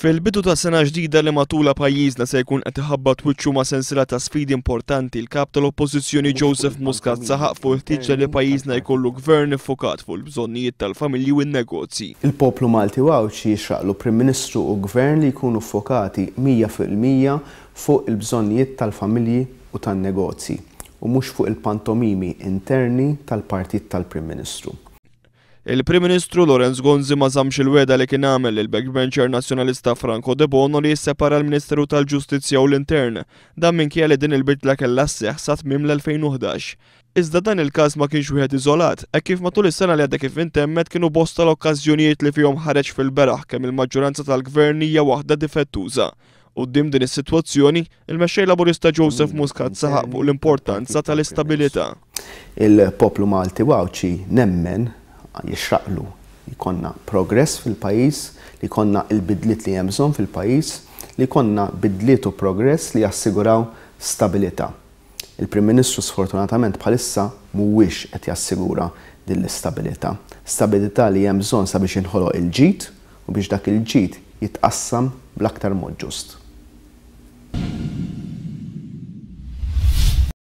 Fil-bidu ta' sena ġdida li matula pajjiżna se jkun qed iħabbat wiċċu ma' sensiela ta' sfidi importanti, il-kap tal-Oppożizzjoni Joseph Muscat saħaq fuq il-ħtieġa li pajjiżna jkollu gvern iffokat fuq il-bżonnijiet tal-familji u n-negozji. Il-poplu Malti Wawċi jixraqlu Prim Ministru u gvern li jkunu ffokati 100% fuq il-bżonnijiet tal-familji u tan-negozji u mhux fuq il-pantomimi interni tal-Partit tal-Prim Ministru. Il-Prim Ministru Lorenz Gonzi ma żammx il-weda li kien għamel il-backbencher nazzjonalista Franco De Bono li jissepara l-Ministeru tal-Ġustizzja u l-Intern, dan minkejja li din il-bidla kellha sseħħ sa tmiem l-2011. Iżda dan il-każ ma kienx wieħed iżolat, hekk kif matul is-sena li għadha kif intemmet kienu bosta l-okkażjonijiet li fihom ħareġ fil-beraħ kemm il-maġġoranza tal-gvern hija waħda difettuża. Quddiem din is-sitwazzjoni, il-mexxej Laburista Joseph Muscat saħaq fuq l-importanza tal-istabilità. Il-poplu Malti Wawċi nemmen jixraqlu li konna progress fil-pajis, li konna il-bidliet li hemm bżonn fil-pajis, li konna bidliet u progress li jassiguraw stabilità. Il-Prim Ministru sfortunatament bħalissa mhuwiex qed jassigura din l-istabilità. Stabilità li hemm bżonn sabiex inħoloq il-ġid u biex dak il-ġid jitqassam bl-aktar mod ġust.